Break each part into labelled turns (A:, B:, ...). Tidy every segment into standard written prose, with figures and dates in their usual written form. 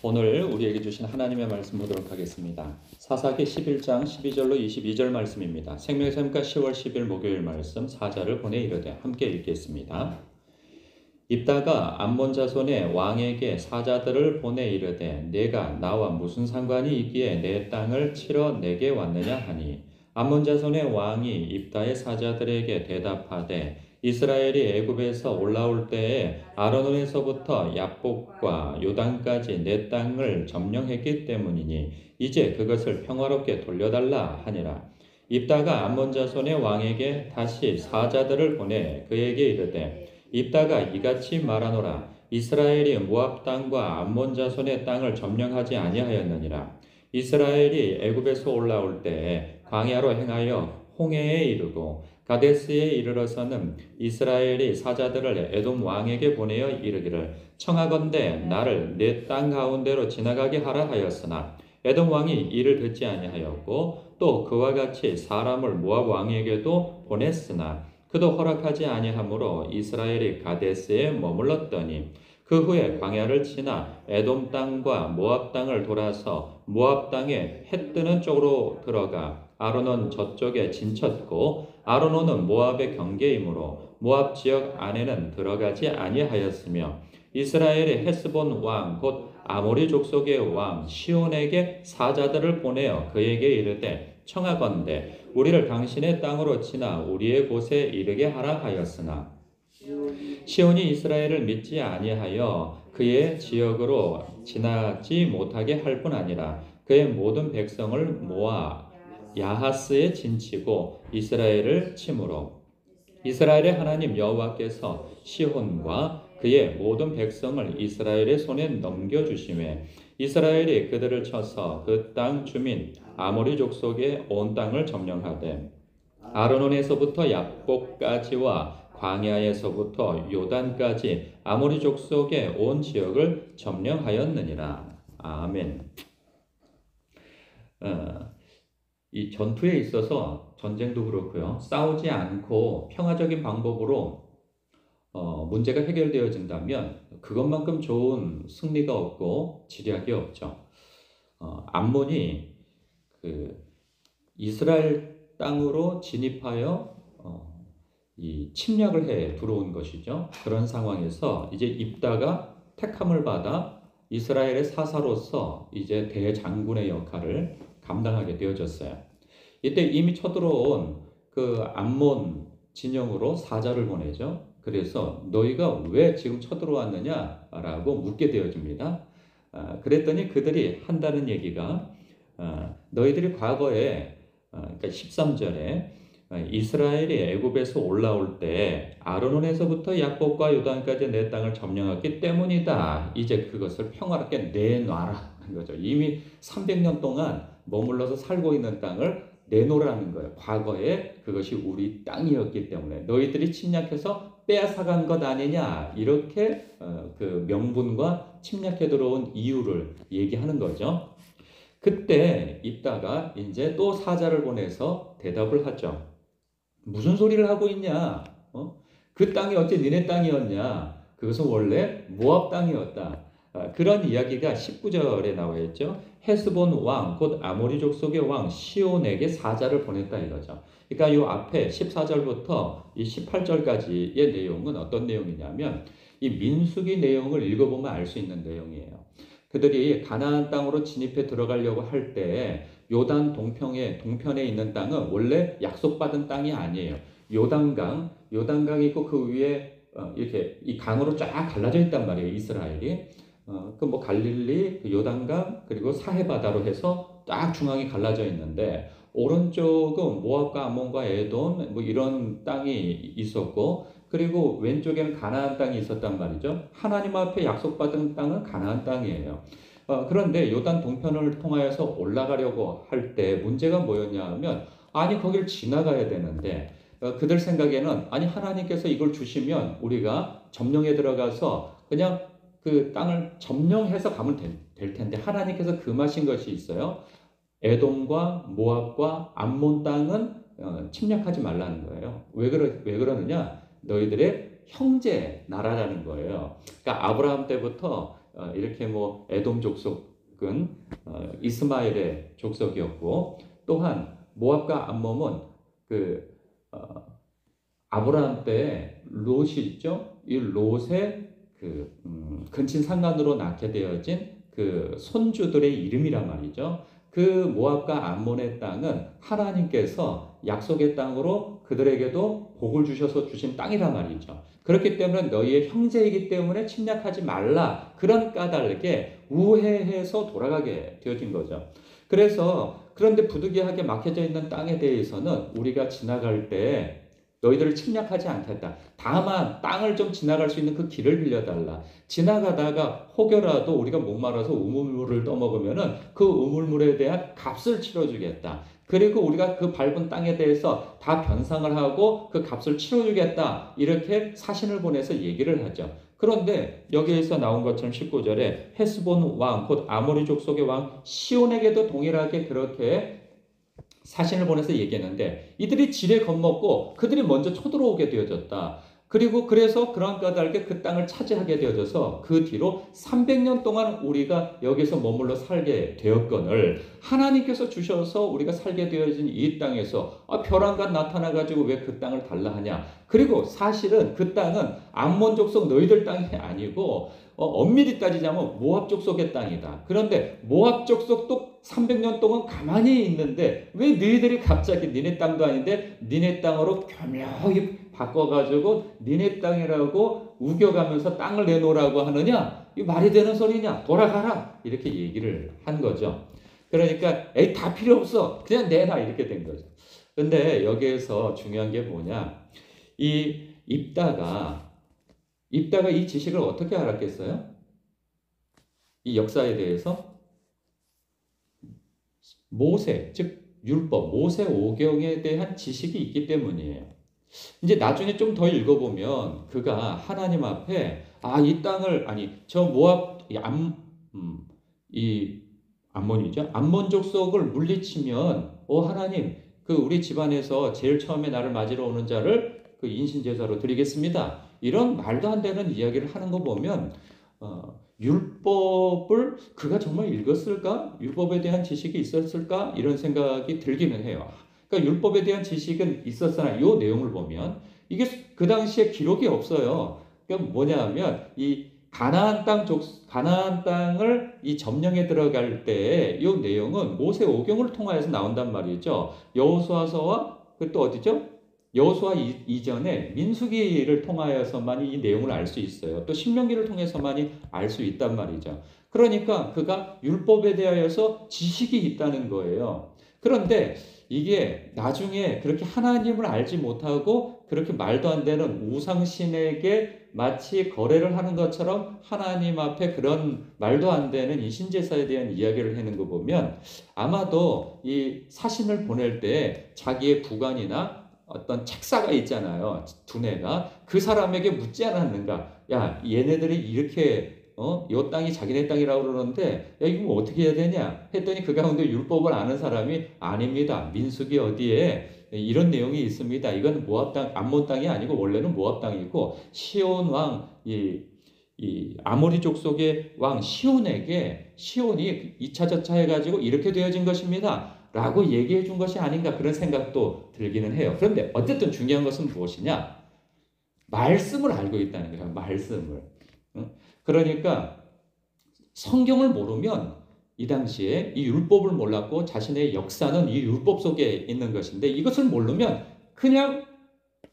A: 오늘 우리에게 주신 하나님의 말씀 보도록 하겠습니다. 사사기 11장 12절로 22절 말씀입니다. 생명의 샘가 10월 10일 목요일 말씀 사자를 보내 이르되 함께 읽겠습니다. 입다가 암몬 자손의 왕에게 사자들을 보내 이르되 내가 나와 무슨 상관이 있기에 내 땅을 치러 내게 왔느냐 하니 암몬 자손의 왕이 입다의 사자들에게 대답하되 이스라엘이 애굽에서 올라올 때에 아르논에서부터 야복과 요단까지 내 땅을 점령했기 때문이니 이제 그것을 평화롭게 돌려달라 하니라. 입다가 암몬 자손의 왕에게 다시 사자들을 보내 그에게 이르되 입다가 이같이 말하노라. 이스라엘이 모압 땅과 암몬 자손의 땅을 점령하지 아니하였느니라. 이스라엘이 애굽에서 올라올 때에 광야로 행하여 홍해에 이르고 가데스에 이르러서는 이스라엘이 사자들을 에돔 왕에게 보내어 이르기를 청하건대 나를 내 땅 가운데로 지나가게 하라 하였으나 에돔 왕이 이를 듣지 아니하였고 또 그와 같이 사람을 모압 왕에게도 보냈으나 그도 허락하지 아니하므로 이스라엘이 가데스에 머물렀더니 그 후에 광야를 지나 에돔 땅과 모압 땅을 돌아서 모압 땅에 해 뜨는 쪽으로 들어가 아르논 저쪽에 진쳤고 아르논은 모압의 경계이므로 모압 지역 안에는 들어가지 아니하였으며 이스라엘의 헤스본 왕 곧 아모리 족속의 왕 시온에게 사자들을 보내어 그에게 이르되 청하건대 우리를 당신의 땅으로 지나 우리의 곳에 이르게 하라 하였으나 시온이 이스라엘을 믿지 아니하여 그의 지역으로 지나지 못하게 할 뿐 아니라 그의 모든 백성을 모아 야하스에 진치고 이스라엘을 치므로 이스라엘의 하나님 여호와께서 시혼과 그의 모든 백성을 이스라엘의 손에 넘겨주시매 이스라엘이 그들을 쳐서 그 땅 주민 아모리 족속의 온 땅을 점령하되 아르논에서부터 야복까지와 광야에서부터 요단까지 아모리 족속의 온 지역을 점령하였느니라. 아멘. 이 전투에 있어서 전쟁도 그렇고요. 싸우지 않고 평화적인 방법으로 문제가 해결되어진다면 그것만큼 좋은 승리가 없고 지략이 없죠. 암몬이 그 이스라엘 땅으로 진입하여 이 침략을 해 들어온 것이죠. 그런 상황에서 이제 입다가 택함을 받아 이스라엘의 사사로서 이제 대장군의 역할을 감당하게 되어졌어요. 이때 이미 쳐들어온 그 암몬 진영으로 사자를 보내죠. 그래서 너희가 왜 지금 쳐들어왔느냐라고 묻게 되어집니다. 그랬더니 그들이 한다는 얘기가 너희들이 과거에 그러니까 13절에 이스라엘이 애굽에서 올라올 때 아르논에서부터 야복과 요단까지 내 땅을 점령했기 때문이다. 이제 그것을 평화롭게 내놔라 하는 거죠. 이미 300년 동안 머물러서 살고 있는 땅을 내놓으라는 거예요. 과거에 그것이 우리 땅이었기 때문에 너희들이 침략해서 빼앗아간 것 아니냐 이렇게 그 명분과 침략해 들어온 이유를 얘기하는 거죠. 그때 입다가 이제 또 사자를 보내서 대답을 하죠. 무슨 소리를 하고 있냐? 그 땅이 어째 니네 땅이었냐? 그것은 원래 모압 땅이었다. 그런 이야기가 19절에 나와 있죠. 헤스본 왕, 곧 아모리 족속의 왕 시온에게 사자를 보냈다 이거죠. 그러니까 이 앞에 14절부터 이 18절까지의 내용은 어떤 내용이냐면 이 민수기 내용을 읽어보면 알 수 있는 내용이에요. 그들이 가나안 땅으로 진입해 들어가려고 할 때 요단 동편에 있는 땅은 원래 약속받은 땅이 아니에요. 요단강이 있고 그 위에 이렇게 이 강으로 쫙 갈라져 있단 말이에요. 이스라엘이. 그 뭐 갈릴리, 요단강 그리고 사해바다로 해서 딱 중앙이 갈라져 있는데 오른쪽은 모압과 암몬과 에돔 뭐 이런 땅이 있었고 그리고 왼쪽에는 가나안 땅이 있었단 말이죠. 하나님 앞에 약속받은 땅은 가나안 땅이에요. 그런데 요단 동편을 통하여서 올라가려고 할 때 문제가 뭐였냐 하면 아니 거길 지나가야 되는데 그들 생각에는 아니 하나님께서 이걸 주시면 우리가 점령에 들어가서 그냥 그 땅을 점령해서 가면 될 텐데 하나님께서 금하신 것이 있어요. 에돔과 모압과 암몬 땅은 침략하지 말라는 거예요. 왜 그러느냐? 너희들의 형제 나라라는 거예요. 그러니까 아브라함 때부터 이렇게 뭐 에돔 족속은 이스마엘의 족속이었고, 또한 모압과 암몬은 그 아브라함 때 롯이 있죠. 이 롯의 근친 상간으로 낳게 되어진 그 손주들의 이름이란 말이죠. 그 모압과 암몬의 땅은 하나님께서 약속의 땅으로 그들에게도 복을 주셔서 주신 땅이란 말이죠. 그렇기 때문에 너희의 형제이기 때문에 침략하지 말라. 그런 까닭에 우회해서 돌아가게 되어진 거죠. 그런데 부득이하게 막혀져 있는 땅에 대해서는 우리가 지나갈 때 너희들을 침략하지 않겠다. 다만 땅을 좀 지나갈 수 있는 그 길을 빌려달라. 지나가다가 혹여라도 우리가 목말라서 우물물을 떠먹으면은 그 우물물에 대한 값을 치러주겠다. 그리고 우리가 그 밟은 땅에 대해서 다 변상을 하고 그 값을 치러주겠다. 이렇게 사신을 보내서 얘기를 하죠. 그런데 여기에서 나온 것처럼 19절에 헤스본 왕, 곧 아모리 족속의 왕 시온에게도 동일하게 그렇게 사신을 보내서 얘기했는데 이들이 지레 겁먹고 그들이 먼저 쳐들어오게 되어졌다. 그래서 그러한 까닭에 그 땅을 차지하게 되어져서 그 뒤로 300년 동안 우리가 여기서 머물러 살게 되었거늘 하나님께서 주셔서 우리가 살게 되어진 이 땅에서 벼랑간 나타나가지고 왜 그 땅을 달라 하냐. 그리고 사실은 그 땅은 암몬 족속 너희들 땅이 아니고 엄밀히 따지자면 모압 족속의 땅이다. 그런데 모압 족속도 300년 동안 가만히 있는데 왜 너희들이 갑자기 니네 땅도 아닌데 니네 땅으로 교묘히 바꿔가지고 니네 땅이라고 우겨가면서 땅을 내놓으라고 하느냐? 이 말이 되는 소리냐? 돌아가라! 이렇게 얘기를 한 거죠. 그러니까 에이 다 필요 없어. 그냥 내놔. 이렇게 된 거죠. 근데 여기에서 중요한 게 뭐냐? 이 입다가 이 지식을 어떻게 알았겠어요? 이 역사에 대해서? 모세, 즉 율법, 모세 오경에 대한 지식이 있기 때문이에요. 이제 나중에 좀 더 읽어보면 그가 하나님 앞에 이 땅을 저 모압 이 암몬이죠. 암몬 족속을 물리치면 하나님 그 우리 집안에서 제일 처음에 나를 맞으러 오는 자를 그 인신제사로 드리겠습니다. 이런 말도 안 되는 이야기를 하는 거 보면 율법을 그가 정말 읽었을까? 율법에 대한 지식이 있었을까? 이런 생각이 들기는 해요. 그러니까 율법에 대한 지식은 있었으나 이 내용을 보면 이게 그 당시에 기록이 없어요. 그러니까 뭐냐 하면 이 가나안 땅을 이 점령에 들어갈 때 이 내용은 모세 오경을 통하여서 나온단 말이죠. 여호수아서와 그 또 어디죠? 여호수아 이전에 민수기를 통하여서만 이 내용을 알 수 있어요. 또 신명기를 통해서만이 알 수 있단 말이죠. 그러니까 그가 율법에 대하여서 지식이 있다는 거예요. 그런데 이게 나중에 그렇게 하나님을 알지 못하고 그렇게 말도 안 되는 우상신에게 마치 거래를 하는 것처럼 하나님 앞에 그런 말도 안 되는 이 신제사에 대한 이야기를 하는 거 보면 아마도 이 사신을 보낼 때 자기의 부관이나 어떤 책사가 있잖아요. 두뇌가 그 사람에게 묻지 않았는가? 야, 얘네들이 이렇게 요 땅이 자기네 땅이라고 그러는데 야, 이거 뭐 어떻게 해야 되냐? 했더니 그 가운데 율법을 아는 사람이 아닙니다. 민수기 어디에 이런 내용이 있습니다. 이건 모압 땅, 암몬 땅이 아니고 원래는 모압 땅이고 시온 왕 이 아모리 족속의 왕 시온이 2차 저차 해가지고 이렇게 되어진 것입니다. 라고 얘기해 준 것이 아닌가 그런 생각도 들기는 해요. 그런데 어쨌든 중요한 것은 무엇이냐? 말씀을 알고 있다는 거예요. 말씀을. 그러니까 성경을 모르면 이 당시에 이 율법을 몰랐고 자신의 역사는 이 율법 속에 있는 것인데 이것을 모르면 그냥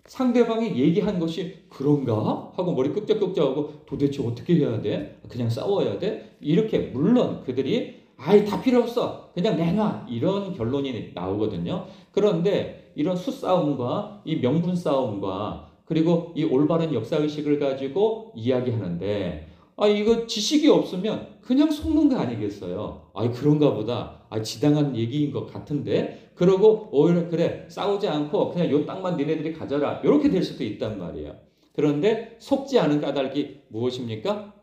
A: 상대방이 얘기한 것이 그런가? 하고 머리 끄적끄적하고 도대체 어떻게 해야 돼? 그냥 싸워야 돼? 이렇게 물론 그들이 다 필요 없어. 그냥 내놔. 이런 결론이 나오거든요. 그런데 이런 수싸움과 이 명분 싸움과 그리고 이 올바른 역사의식을 가지고 이야기하는데 이거 지식이 없으면 그냥 속는 거 아니겠어요? 그런가 보다. 지당한 얘기인 것 같은데? 그러고 오히려 그래 싸우지 않고 그냥 요 땅만 니네들이 가져라. 이렇게 될 수도 있단 말이에요. 그런데 속지 않은 까닭이 무엇입니까?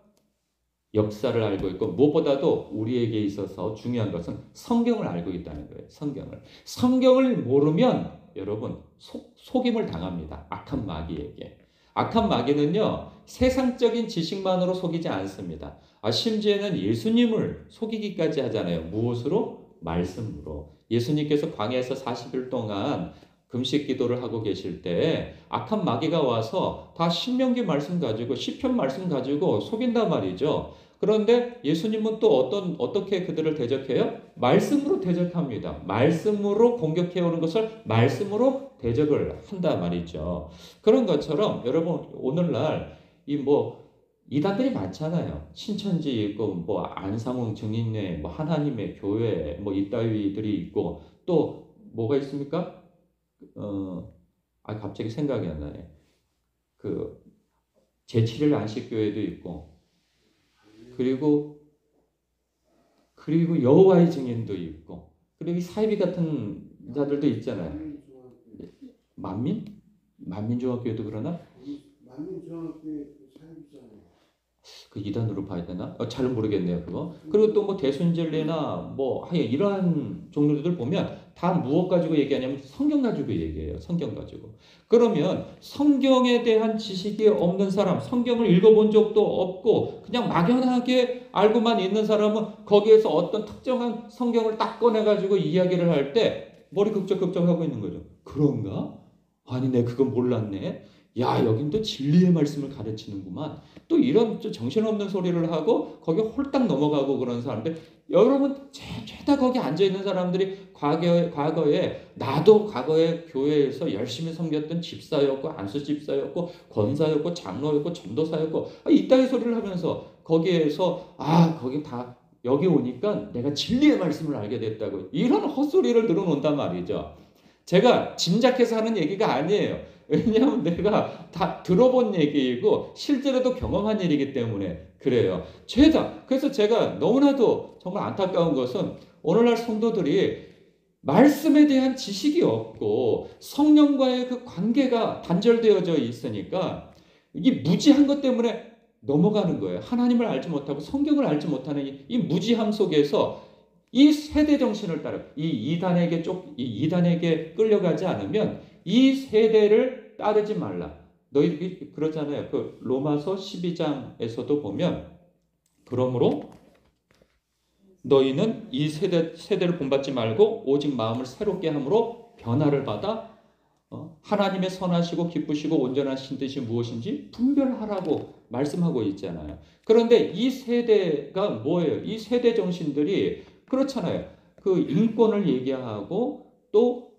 A: 역사를 알고 있고 무엇보다도 우리에게 있어서 중요한 것은 성경을 알고 있다는 거예요. 성경을 모르면 여러분 속임을 당합니다. 악한 마귀에게. 악한 마귀는요, 세상적인 지식만으로 속이지 않습니다. 심지어는 예수님을 속이기까지 하잖아요. 무엇으로? 말씀으로. 예수님께서 광야에서 40일 동안 금식 기도를 하고 계실 때 악한 마귀가 와서 다 신명기 말씀 가지고 시편 말씀 가지고 속인단 말이죠. 그런데 예수님은 또 어떻게 그들을 대적해요? 말씀으로 대적합니다. 말씀으로 공격해오는 것을 말씀으로 대적을 한단 말이죠. 그런 것처럼 여러분 오늘날 이단들이 많잖아요. 신천지 있고 안상홍 증인회, 하나님의 교회 이따위들이 있고 또 뭐가 있습니까? 갑자기 생각이 안 나네. 그 제7일 안식교회도 있고 그리고 여호와의 증인도 있고 그리고 사이비 같은 자들도 있잖아요. 만민중학교에도 그러나?
B: 만민중학교에 사이비잖아요.
A: 그 이단으로 봐야 되나? 잘 모르겠네요, 그거. 그리고 또 대순절례나 이러한 종류들 보면 다 무엇 가지고 얘기하냐면 성경 가지고 얘기해요. 성경 가지고. 그러면 성경에 대한 지식이 없는 사람, 성경을 읽어본 적도 없고 그냥 막연하게 알고만 있는 사람은 거기에서 어떤 특정한 성경을 딱 꺼내가지고 이야기를 할 때 머리 극적극적하고 있는 거죠. 그런가? 아니, 내 그건 몰랐네. 야, 여긴 또 진리의 말씀을 가르치는구만. 또 이런 정신없는 소리를 하고 거기 홀딱 넘어가고 그런 사람들. 여러분 죄다 거기 앉아있는 사람들이 과거에 나도 과거에 교회에서 열심히 섬겼던 집사였고 안수 집사였고 권사였고 장로였고 전도사였고 이따위 소리를 하면서 거기에서 거기 다 여기 오니까 내가 진리의 말씀을 알게 됐다고 이런 헛소리를 들어놓는단 말이죠. 제가 짐작해서 하는 얘기가 아니에요. 왜냐하면 내가 다 들어본 얘기이고 실제로도 경험한 일이기 때문에 그래요. 그래서 제가 너무나도 정말 안타까운 것은 오늘날 성도들이 말씀에 대한 지식이 없고 성령과의 그 관계가 단절되어져 있으니까 이 무지한 것 때문에 넘어가는 거예요. 하나님을 알지 못하고 성경을 알지 못하는 이 무지함 속에서 이 세대 정신을 따라 이 이단에게 끌려가지 않으면 이 세대를 따르지 말라. 너희들이 그러잖아요. 그 로마서 12장에서도 보면 그러므로 너희는 이 세대를 본받지 말고 오직 마음을 새롭게 함으로 변화를 받아 하나님의 선하시고 기쁘시고 온전하신 뜻이 무엇인지 분별하라고 말씀하고 있잖아요. 그런데 이 세대가 뭐예요? 이 세대 정신들이 그렇잖아요. 그 인권을 얘기하고 또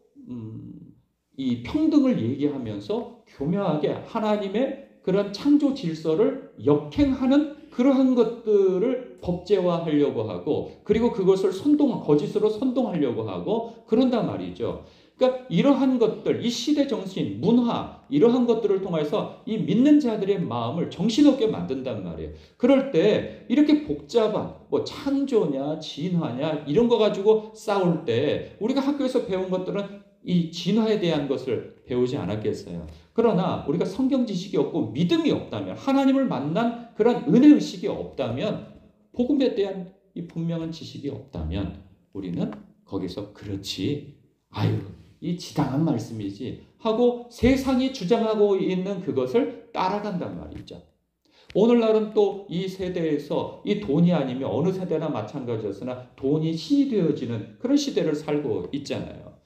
A: 이 평등을 얘기하면서 교묘하게 하나님의 그런 창조 질서를 역행하는 그러한 것들을 법제화하려고 하고 그리고 그것을 거짓으로 선동하려고 하고 그런단 말이죠. 그러니까 이러한 것들, 이 시대 정신, 문화 이러한 것들을 통해서 이 믿는 자들의 마음을 정신없게 만든단 말이에요. 그럴 때 이렇게 복잡한 창조냐 진화냐 이런 거 가지고 싸울 때 우리가 학교에서 배운 것들은 이 진화에 대한 것을 배우지 않았겠어요. 그러나 우리가 성경 지식이 없고 믿음이 없다면 하나님을 만난 그런 은혜의식이 없다면 복음에 대한 이 분명한 지식이 없다면 우리는 거기서 그렇지 이 지당한 말씀이지 하고 세상이 주장하고 있는 그것을 따라간단 말이죠. 오늘날은 또 이 세대에서 이 돈이 아니면 어느 세대나 마찬가지였으나 돈이 신이 되어지는 그런 시대를 살고 있잖아요.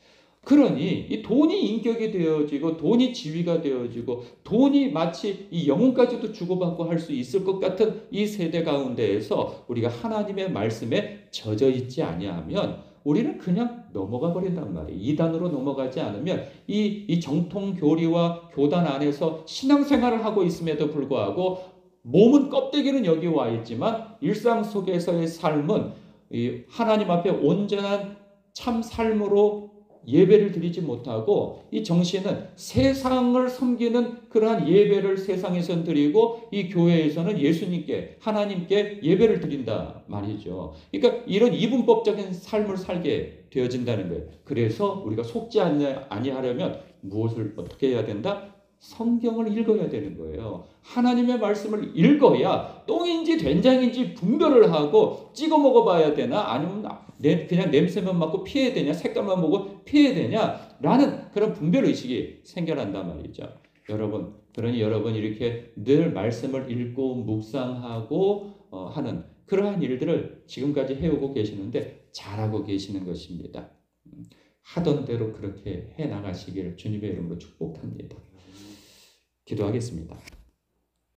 A: 그러니 이 돈이 인격이 되어지고 돈이 지위가 되어지고 돈이 마치 이 영혼까지도 주고받고 할 수 있을 것 같은 이 세대 가운데에서 우리가 하나님의 말씀에 젖어 있지 아니하면 우리는 그냥 넘어가 버린단 말이에요. 이단으로 넘어가지 않으면 이 정통 교리와 교단 안에서 신앙생활을 하고 있음에도 불구하고 몸은 껍데기는 여기 와 있지만 일상 속에서의 삶은 이 하나님 앞에 온전한 참 삶으로 예배를 드리지 못하고 이 정신은 세상을 섬기는 그러한 예배를 세상에서는 드리고 이 교회에서는 예수님께 하나님께 예배를 드린다 말이죠. 그러니까 이런 이분법적인 삶을 살게 되어진다는 거예요. 그래서 우리가 속지 아니하려면 무엇을 어떻게 해야 된다? 성경을 읽어야 되는 거예요. 하나님의 말씀을 읽어야 똥인지 된장인지 분별을 하고 찍어 먹어봐야 되나 아니면 그냥 냄새만 맡고 피해야 되냐 색깔만 보고 피해야 되냐라는 그런 분별의식이 생겨난단 말이죠. 여러분 그러니 여러분 이렇게 늘 말씀을 읽고 묵상하고 하는 그러한 일들을 지금까지 해오고 계시는데 잘하고 계시는 것입니다. 하던 대로 그렇게 해 나가시기를 주님의 이름으로 축복합니다. 기도하겠습니다.